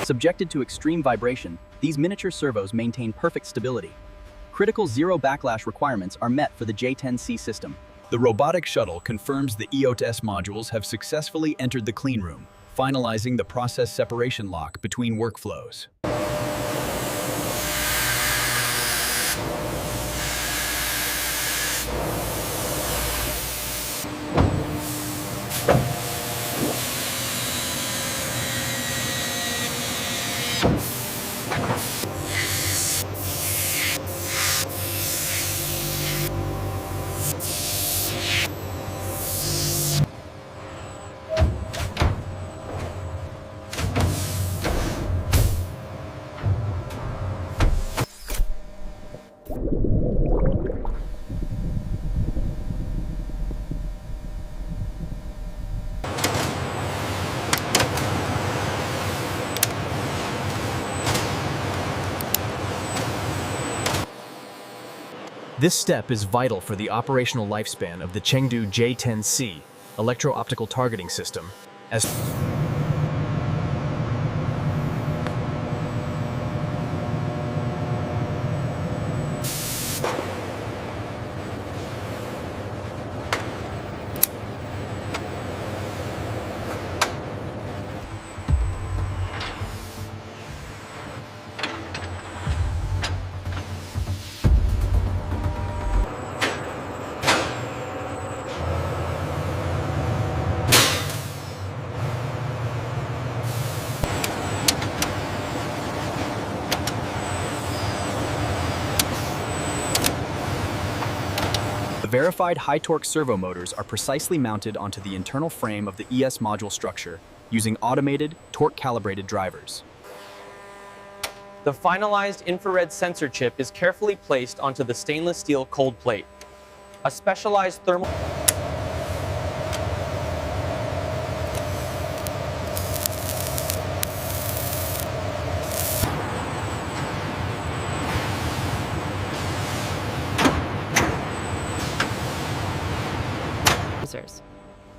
Subjected to extreme vibration, these miniature servos maintain perfect stability. Critical zero backlash requirements are met for the J-10C system. The robotic shuttle confirms the EOTS modules have successfully entered the cleanroom, finalizing the process separation lock between workflows. This step is vital for the operational lifespan of the Chengdu J-10C Electro-Optical Targeting System, as The verified high-torque servo motors are precisely mounted onto the internal frame of the ES module structure using automated, torque-calibrated drivers. The finalized infrared sensor chip is carefully placed onto the stainless steel cold plate. A specialized thermal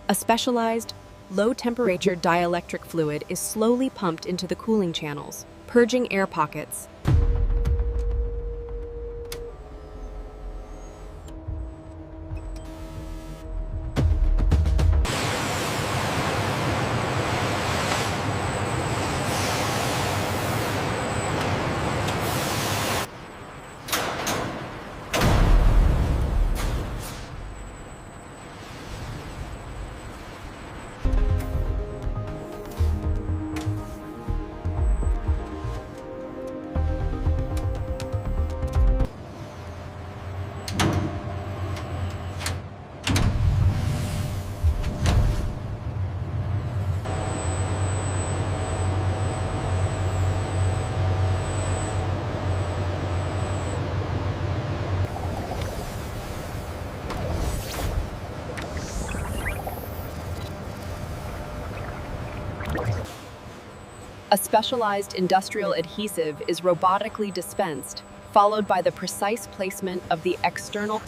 A specialized, low-temperature dielectric fluid is slowly pumped into the cooling channels, purging air pockets. A specialized industrial adhesive is robotically dispensed, followed by the precise placement of the external.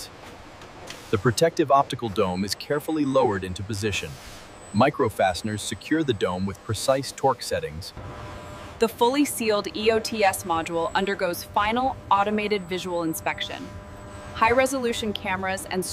The protective optical dome is carefully lowered into position. Microfasteners secure the dome with precise torque settings. The fully sealed EOTS module undergoes final automated visual inspection. High-resolution cameras and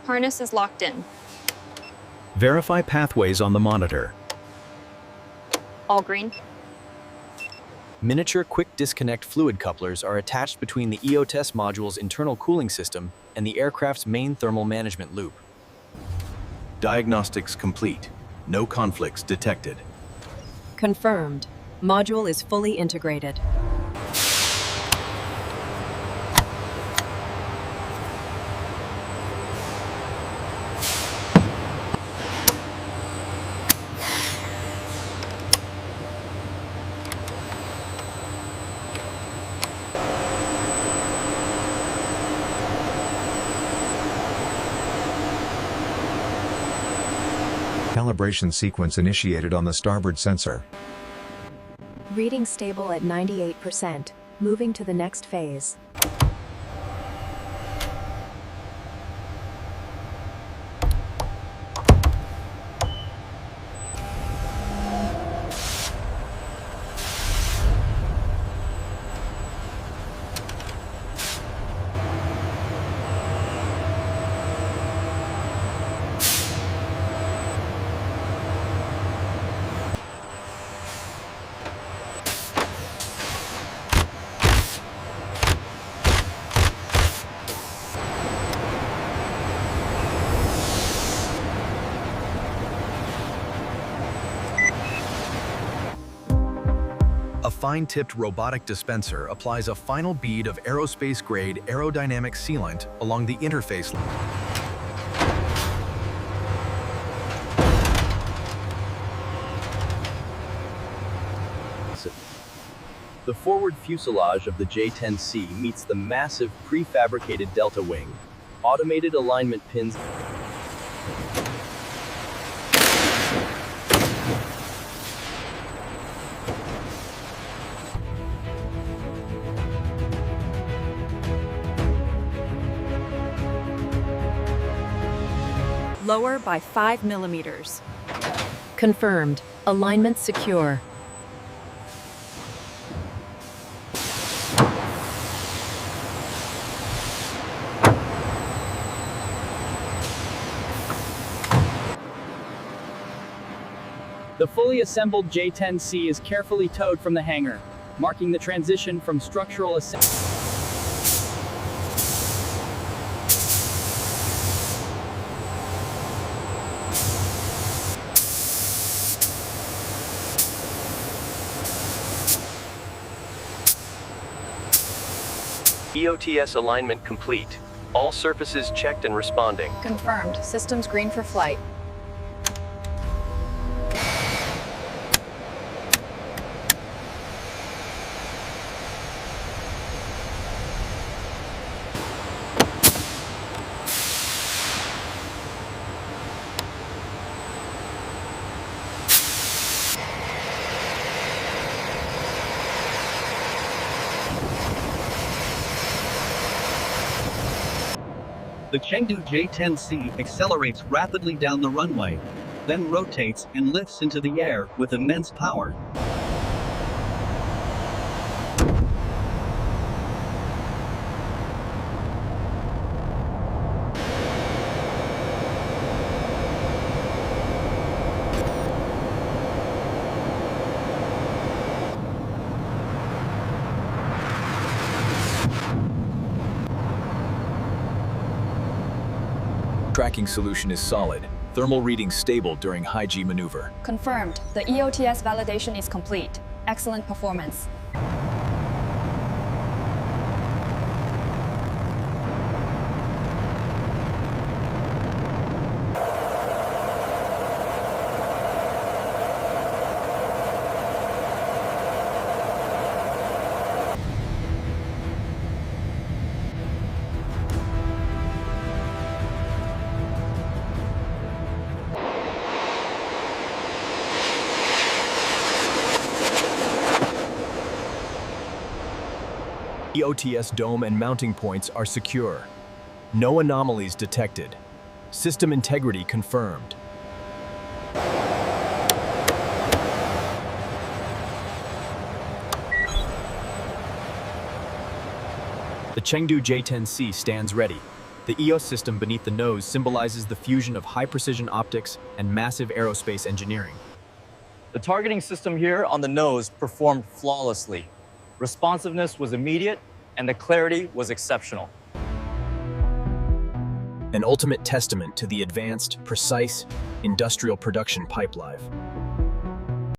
Harness is locked in. Verify pathways on the monitor. All green. Miniature quick disconnect fluid couplers are attached between the EOTS module's internal cooling system and the aircraft's main thermal management loop. Diagnostics complete. No conflicts detected. Confirmed. Module is fully integrated. Calibration sequence initiated on the starboard sensor. Reading stable at 98%. Moving to the next phase. A fine-tipped robotic dispenser applies a final bead of aerospace-grade aerodynamic sealant along the interface line. The forward fuselage of the J-10C meets the massive prefabricated delta wing. Automated alignment pins. Lower by 5 millimeters. Confirmed. Alignment secure. The fully assembled J-10C is carefully towed from the hangar, marking the transition from structural assembly. EOTS alignment complete. All surfaces checked and responding. Confirmed. Systems green for flight. The Chengdu J-10C accelerates rapidly down the runway, then rotates and lifts into the air with immense power. Tracking solution is solid. Thermal reading stable during high-G maneuver. Confirmed. The EOTS validation is complete. Excellent performance. EOTS dome and mounting points are secure. No anomalies detected. System integrity confirmed. The Chengdu J-10C stands ready. The EOS system beneath the nose symbolizes the fusion of high-precision optics and massive aerospace engineering. The targeting system here on the nose performed flawlessly. Responsiveness was immediate, and the clarity was exceptional. An ultimate testament to the advanced, precise, industrial production pipeline.